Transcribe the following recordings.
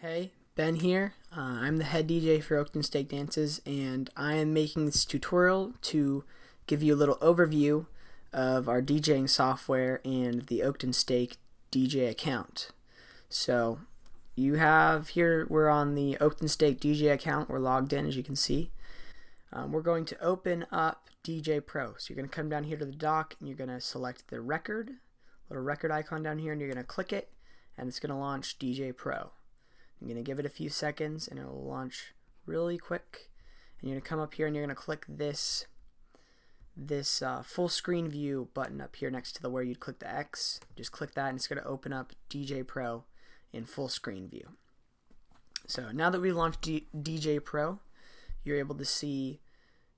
Hey, Ben here. I'm the head DJ for Oakton Steak Dances, and I am making this tutorial to give you a little overview of our DJing software and the Oakton Steak DJ account. So, you have here, we're on the Oakton Steak DJ account. We're logged in, as you can see. We're going to open up DJ Pro. So, you're going to come down here to the dock, and you're going to select the record, little record icon down here, and you're going to click it, and it's going to launch DJ Pro. I'm going to give it a few seconds and it will launch really quick. And you're going to come up here and you're going to click this full screen view button up here next to the where you'd click the X. Just click that and it's going to open up DJ Pro in full screen view. So now that we've launched DJ Pro, you're able to see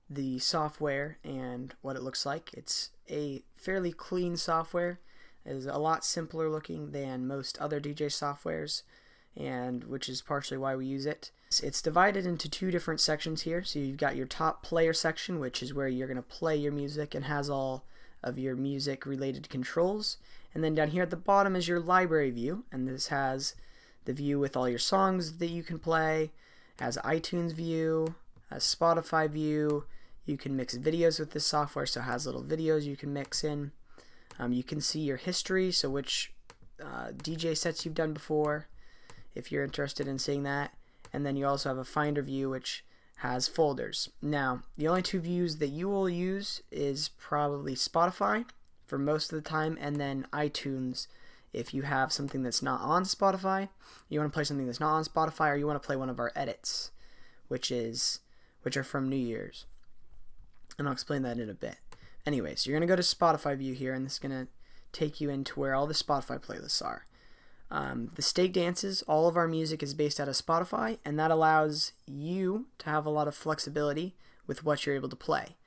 the software and what it looks like. It's a fairly clean software. It is a lot simpler looking than most other DJ softwares, and which is partially why we use it. It's divided into two different sections here. So you've got your top player section, which is where you're going to play your music and has all of your music related controls. And then down here at the bottom is your library view, and this has the view with all your songs that you can play, has iTunes view, a Spotify view. You can mix videos with this software, so it has little videos you can mix in. You can see your history, so which DJ sets you've done before, if you're interested in seeing that. And then you also have a Finder view, which has folders. Now, the only two views that you will use is probably Spotify for most of the time, and then iTunes if you have something that's not on Spotify. You want to play something that's not on Spotify, or you want to play one of our edits, which are from New Year's. And I'll explain that in a bit. Anyways, you're going to go to Spotify view here, and this is going to take you into where all the Spotify playlists are. The Steak Dances, all of our music is based out of Spotify, and that allows you to have a lot of flexibility with what you're able to play.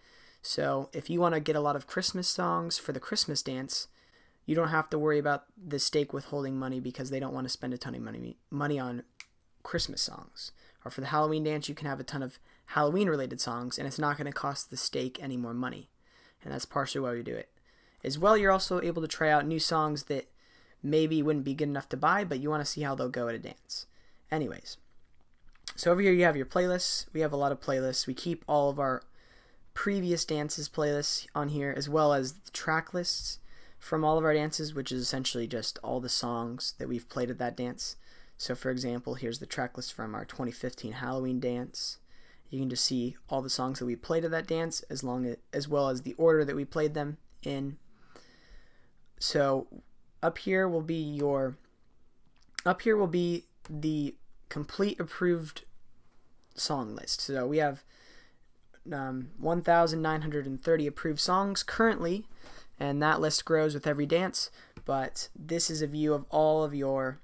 So if you want to get a lot of Christmas songs for the Christmas dance, you don't have to worry about the Steak withholding money because they don't want to spend a ton of money on Christmas songs. Or for the Halloween dance, you can have a ton of Halloween related songs, and it's not going to cost the Steak any more money. And that's partially why we do it. As well, you're also able to try out new songs that maybe wouldn't be good enough to buy, but you want to see how they'll go at a dance. Anyways, so over here you have your playlists. We have a lot of playlists. We keep all of our previous dances playlists on here, as well as the track lists from all of our dances, which is essentially just all the songs that we've played at that dance. So for example, here's the track list from our 2015 Halloween dance. You can just see all the songs that we played at that dance, as well as the order that we played them in. So up here will be the complete approved song list. So we have 1,930 approved songs currently, and that list grows with every dance. But this is a view of all of your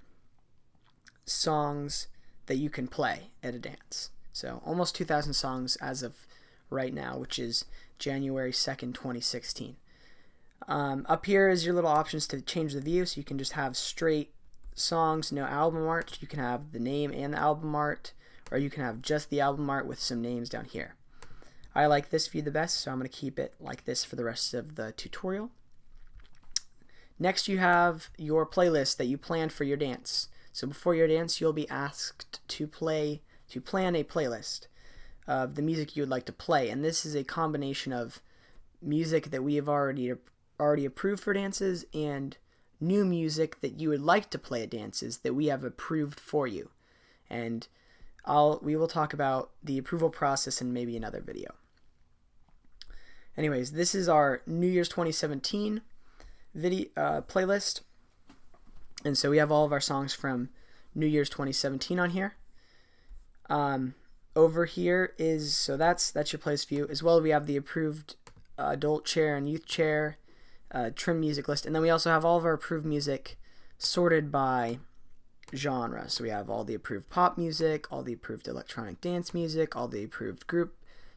songs that you can play at a dance. So almost 2,000 songs as of right now, which is January 2nd, 2016. Up here is your little options to change the view, so you can just have straight songs, no album art. You can have the name and the album art, or you can have just the album art with some names down here. I like this view the best, so I'm going to keep it like this for the rest of the tutorial. Next, you have your playlist that you planned for your dance. So before your dance, you'll be asked to plan a playlist of the music you would like to play, and this is a combination of music that we have already approved for dances and new music that you would like to play at dances that we have approved for you. And we will talk about the approval process in maybe another video. Anyways, this is our New Year's 2017 playlist, and so we have all of our songs from New Year's 2017 on here. Over here is, so that's your playlist view. As well, we have the approved adult chair and youth chair, trim music list, and then we also have all of our approved music sorted by genre. So we have all the approved pop music, all the approved electronic dance music, all the approved group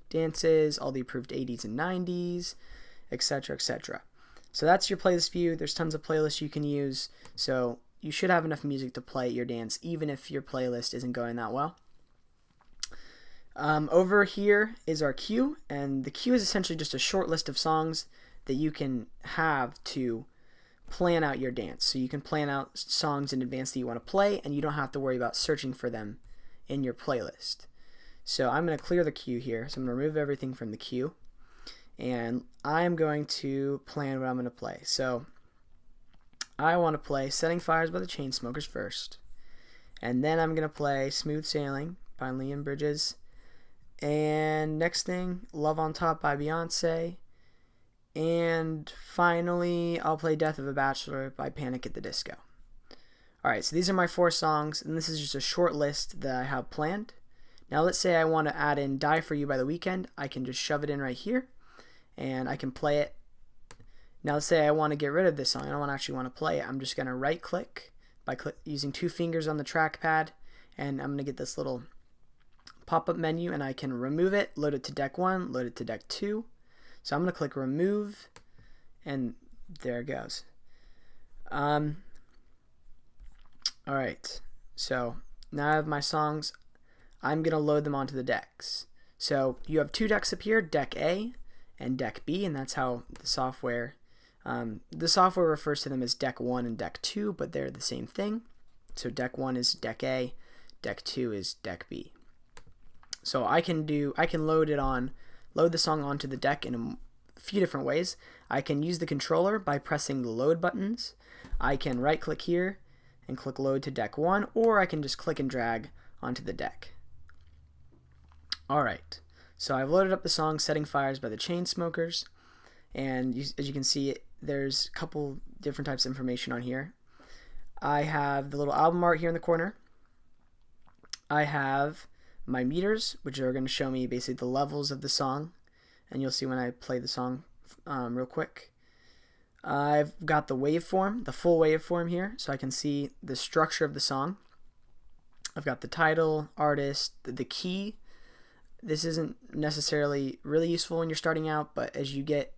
dances, all the approved 80s and 90s, etc., etc. So that's your playlist view. There's tons of playlists you can use, so you should have enough music to play at your dance, even if your playlist isn't going that well. Over here is our queue, and the queue is essentially just a short list of songs that you can have to plan out your dance. So you can plan out songs in advance that you want to play, and you don't have to worry about searching for them in your playlist. So I'm going to clear the queue here. So I'm going to remove everything from the queue, and I'm going to plan what I'm going to play. So I want to play Setting Fires by the Chainsmokers first, and then I'm going to play Smooth Sailing by Leon Bridges, and next thing, Love on Top by Beyonce, and finally I'll play Death of a Bachelor by Panic at the Disco. Alright, so these are my 4 songs, and this is just a short list that I have planned. Now let's say I want to add in Die For You by The Weeknd. I can just shove it in right here, and I can play it. Now let's say I want to get rid of this song. I don't actually want to play it. I'm just going to right click by using 2 fingers on the trackpad, and I'm going to get this little pop-up menu, and I can remove it, load it to deck 1, load it to deck 2. So I'm going to click remove, and there it goes. Alright, so now I have my songs. I'm going to load them onto the decks. So you have 2 decks up here, deck A and deck B, and that's how the software refers to them as deck 1 and deck 2, but they're the same thing. So deck 1 is deck A, deck 2 is deck B. So I can load the song onto the deck in a few different ways. I can use the controller by pressing the load buttons. I can right click here and click load to deck 1, or I can just click and drag onto the deck. Alright, so I've loaded up the song Setting Fires by the Chainsmokers, and as you can see, there's a couple different types of information on here. I have the little album art here in the corner. I have my meters, which are going to show me basically the levels of the song, and you'll see when I play the song real quick. I've got the waveform, the full waveform here, so I can see the structure of the song. I've got the title, artist, the key. This isn't necessarily really useful when you're starting out, but as you get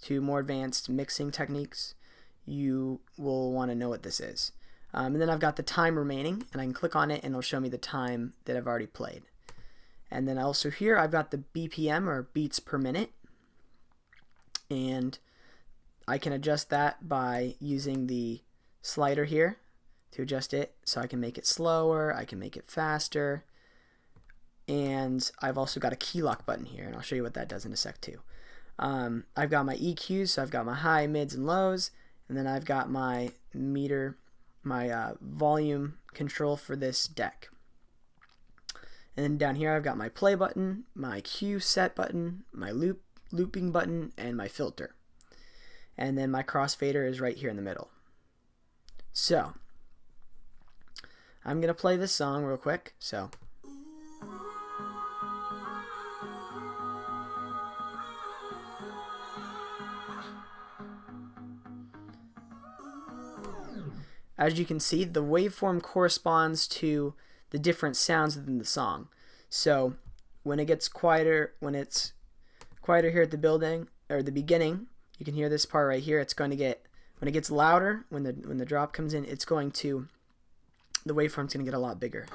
to more advanced mixing techniques, you will want to know what this is. And then I've got the time remaining, and I can click on it and it'll show me the time that I've already played. And then also here I've got the BPM, or beats per minute, and I can adjust that by using the slider here to adjust it. So I can make it slower, I can make it faster, and I've also got a key lock button here, and I'll show you what that does in a sec too. I've got my EQs, so I've got my high, mids, and lows, and then I've got my meter, my volume control for this deck. And then down here I've got my play button, my cue set button, my looping button, and my filter. And then my crossfader is right here in the middle. So I'm going to play this song real quick. So as you can see, the waveform corresponds to the different sounds within the song. So when it gets quieter, when it's quieter here at the beginning, you can hear this part right here. It's going to get, when it gets louder, when the drop comes in, it's going to, the waveform's going to get a lot bigger.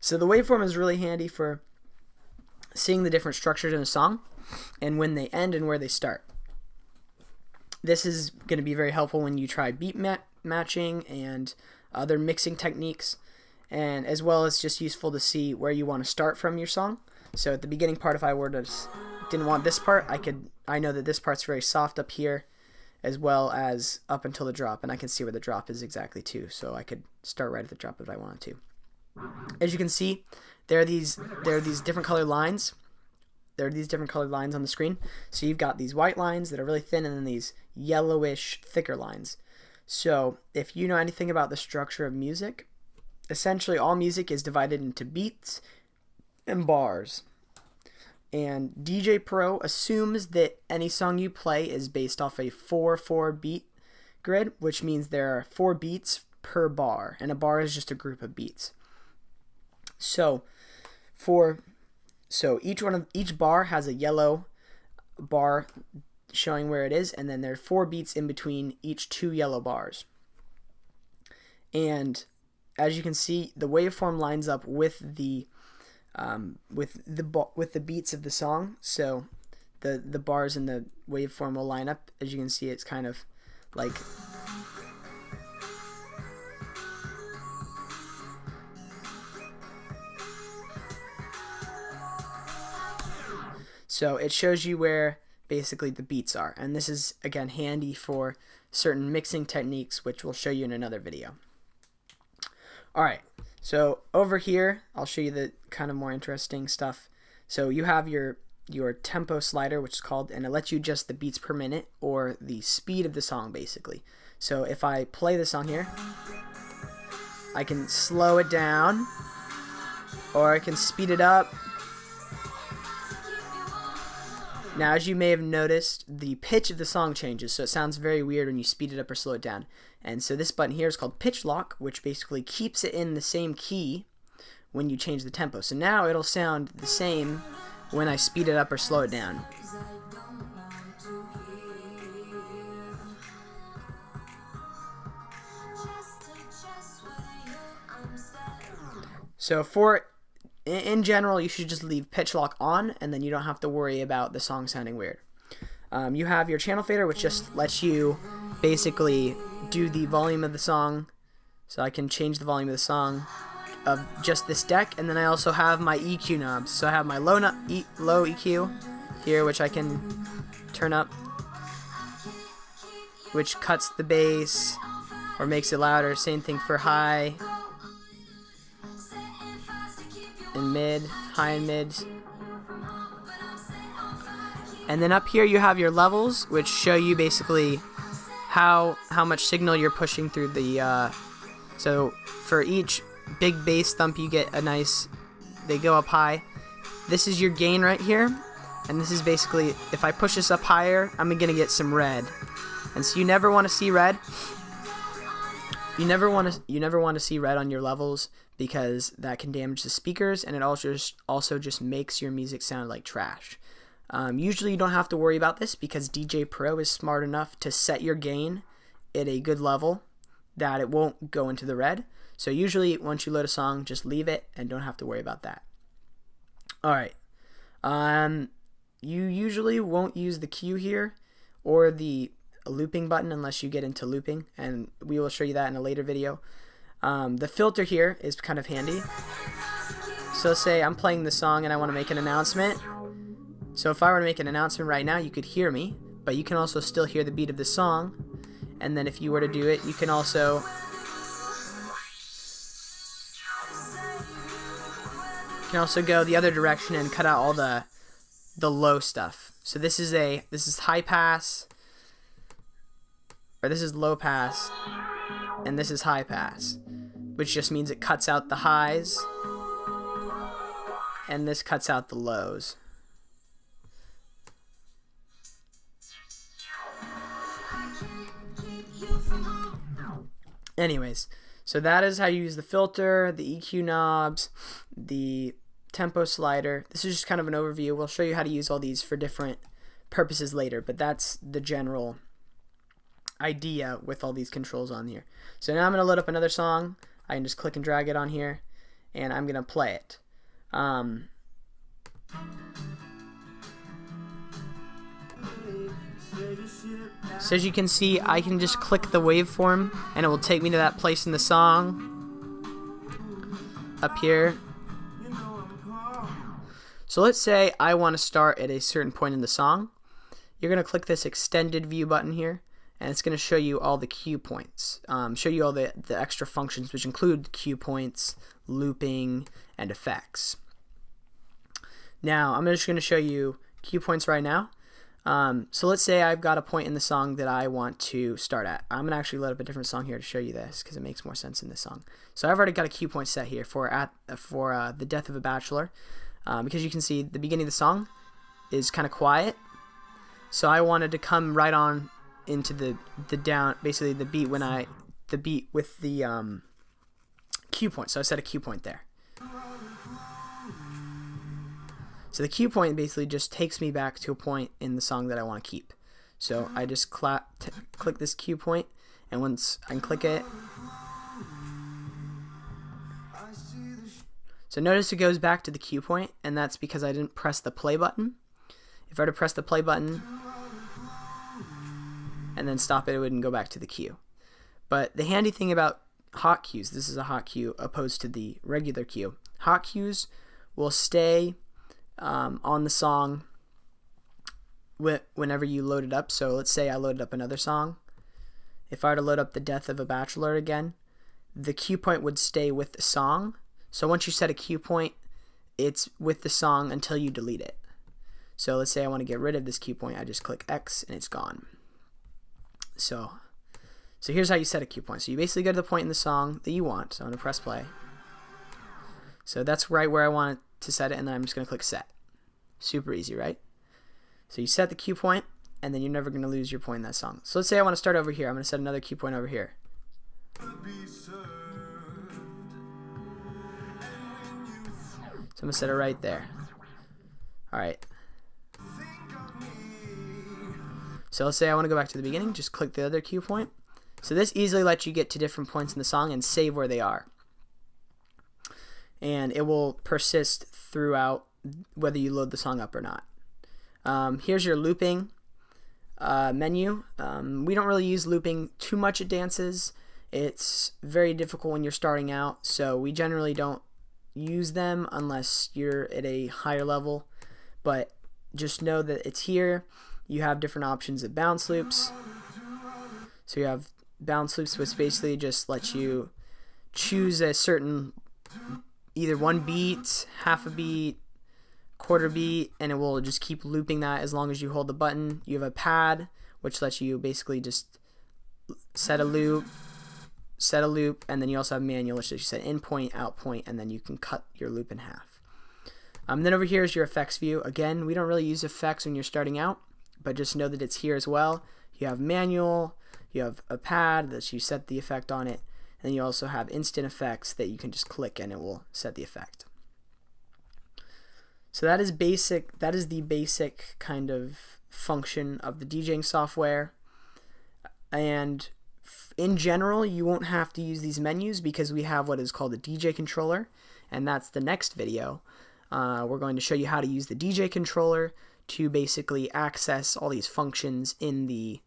So the waveform is really handy for seeing the different structures in a song and when they end and where they start. This is going to be very helpful when you try beat matching and other mixing techniques, and as well as just useful to see where you want to start from your song. So at the beginning part, if I were to didn't want this part, I know that this part's very soft up here, as well as up until the drop, and I can see where the drop is exactly too. So I could start right at the drop if I wanted to. As you can see, there are these different colored lines. There are these different colored lines on the screen. So you've got these white lines that are really thin, and then these yellowish, thicker lines. So if you know anything about the structure of music, essentially all music is divided into beats and bars. And DJ Pro assumes that any song you play is based off a 4/4 beat grid, which means there are 4 beats per bar, and a bar is just a group of beats. So each bar has a yellow bar showing where it is, and then there are 4 beats in between each 2 yellow bars. And as you can see, the waveform lines up with the beats of the song. So the bars in the waveform will line up. As you can see, it's kind of like so it shows you where basically the beats are, and this is again handy for certain mixing techniques, which we'll show you in another video. Alright, so over here I'll show you the kind of more interesting stuff. So you have your tempo slider, which is called, and it lets you adjust the beats per minute or the speed of the song basically. So if I play the song here, I can slow it down or I can speed it up. Now, as you may have noticed, the pitch of the song changes, so it sounds very weird when you speed it up or slow it down. And so this button here is called pitch lock, which basically keeps it in the same key when you change the tempo. So now it'll sound the same when I speed it up or slow it down. So in general, you should just leave pitch lock on, and then you don't have to worry about the song sounding weird. You have your channel fader, which just lets you basically do the volume of the song. So I can change the volume of the song of just this deck, and then I also have my EQ knobs. So I have my low EQ here, which I can turn up, which cuts the bass or makes it louder. Same thing for high and mid, high and mids. And then up here you have your levels, which show you basically how much signal you're pushing through the so for each big bass thump you get they go up high. This is your gain right here, and this is basically, if I push this up higher, I'm gonna get some red. And so you never want to see red. You never want to see red on your levels, because that can damage the speakers, and it also just makes your music sound like trash. Usually you don't have to worry about this, because DJ Pro is smart enough to set your gain at a good level that it won't go into the red. So usually once you load a song, just leave it and don't have to worry about that. Alright, you usually won't use the Q here or the looping button unless you get into looping, and we will show you that in a later video. The filter here is kind of handy. So say I'm playing the song and I want to make an announcement. So if I were to make an announcement right now, you could hear me, but you can also still hear the beat of the song. And then if you were to do it, you can also go the other direction and cut out all the low stuff. So this is high pass, or this is low pass, and this is high pass, which just means it cuts out the highs, and this cuts out the lows. Anyways, so that is how you use the filter, the EQ knobs, the tempo slider. This is just kind of an overview. We'll show you how to use all these for different purposes later, but that's the general idea with all these controls on here. So now I'm going to load up another song. I can just click and drag it on here, and I'm going to play it. So as you can see, I can just click the waveform and it will take me to that place in the song up here. So let's say I want to start at a certain point in the song. You're going to click this extended view button here, and it's going to show you all the cue points, show you all the extra functions, which include cue points, looping, and effects. Now I'm just going to show you cue points right now. So let's say I've got a point in the song that I want to start at. I'm going to actually load up a different song here to show you this, because it makes more sense in this song. So I've already got a cue point set here for The Death of a Bachelor, because you can see the beginning of the song is kind of quiet. So I wanted to come right on into the down, basically the beat with the cue point. So I set a cue point there. So the cue point basically just takes me back to a point in the song that I want to keep. So I just click this cue point, and once I can click it, So notice it goes back to the cue point, and that's because I didn't press the play button. If I were to press the play button and then stop it, it wouldn't go back to the cue. But the handy thing about hot cues, this is a hot cue opposed to the regular cue. Hot cues will stay on the song whenever you load it up. So let's say I loaded up another song. If I were to load up The Death of a Bachelor again, the cue point would stay with the song. So once you set a cue point, it's with the song until you delete it. So let's say I want to get rid of this cue point. I just click X and it's gone. So here's how you set a cue point. So you basically go to the point in the song that you want. So I'm going to press play. So that's right where I want it to set it, and then I'm just going to click set. Super easy, right? So you set the cue point, and then you're never going to lose your point in that song. So let's say I want to start over here. I'm going to set another cue point over here. So I'm going to set it right there. Alright. So let's say I want to go back to the beginning. Just click the other cue point. So this easily lets you get to different points in the song and save where they are. And it will persist throughout whether you load the song up or not. Here's your looping menu. We don't really use looping too much at dances. It's very difficult when you're starting out, so we generally don't use them unless you're at a higher level. But just know that it's here. You have different options of bounce loops. So you have bounce loops, which basically just lets you choose a certain, either one beat, half a beat, quarter beat, and it will just keep looping that as long as you hold the button. You have a pad, which lets you basically just set a loop, and then you also have manual, which lets you set in point, out point, and then you can cut your loop in half. Then over here is your effects view. Again, we don't really use effects when you're starting out, but just know that it's here as well. You have manual, you have a pad that you set the effect on it, and then you also have instant effects that you can just click and it will set the effect. So that is basic. That is the basic kind of function of the DJing software. And in general, you won't have to use these menus because we have what is called a DJ controller, and that's the next video. We're going to show you how to use the DJ controller to basically access all these functions in the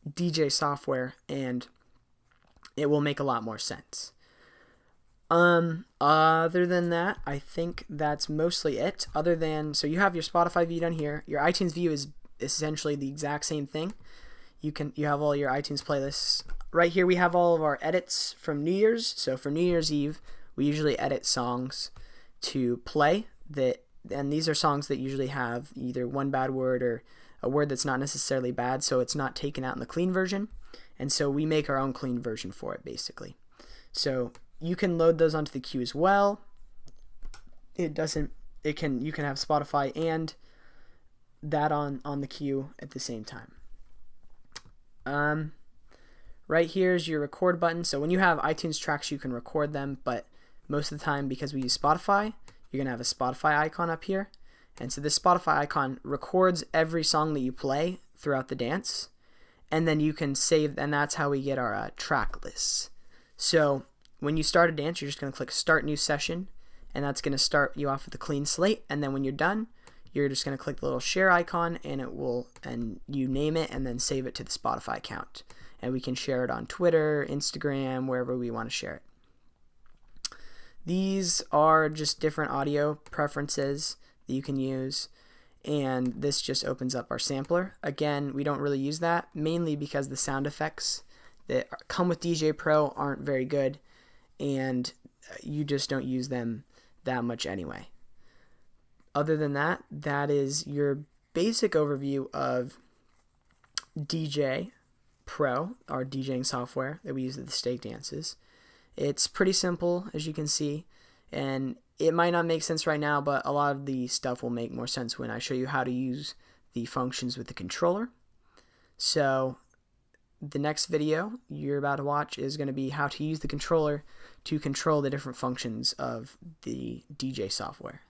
DJ software, and it will make a lot more sense. Other than that, I think that's mostly it. So you have your Spotify view down here. Your iTunes view is essentially the exact same thing. You have all your iTunes playlists. Right here we have all of our edits from New Year's. So for New Year's Eve, we usually edit songs to play and these are songs that usually have either one bad word or a word that's not necessarily bad, so it's not taken out in the clean version. And so we make our own clean version for it, basically. So you can load those onto the queue as well. You can have Spotify and that on the queue at the same time. Right here is your record button. So when you have iTunes tracks, you can record them, but most of the time, because we use Spotify, you're going to have a Spotify icon up here. And so this Spotify icon records every song that you play throughout the dance. And then you can save, and that's how we get our track lists. So when you start a dance, you're just going to click Start New Session, and that's going to start you off with a clean slate. And then when you're done, you're just going to click the little share icon, and you name it, and then save it to the Spotify account. And we can share it on Twitter, Instagram, wherever we want to share it. These are just different audio preferences that you can use, and this just opens up our sampler. Again, we don't really use that, mainly because the sound effects that come with DJ Pro aren't very good, and you just don't use them that much anyway. Other than that, that is your basic overview of DJ Pro, our DJing software that we use at the Steak Dances. It's pretty simple, as you can see, and it might not make sense right now, but a lot of the stuff will make more sense when I show you how to use the functions with the controller. So the next video you're about to watch is going to be how to use the controller to control the different functions of the DJ software.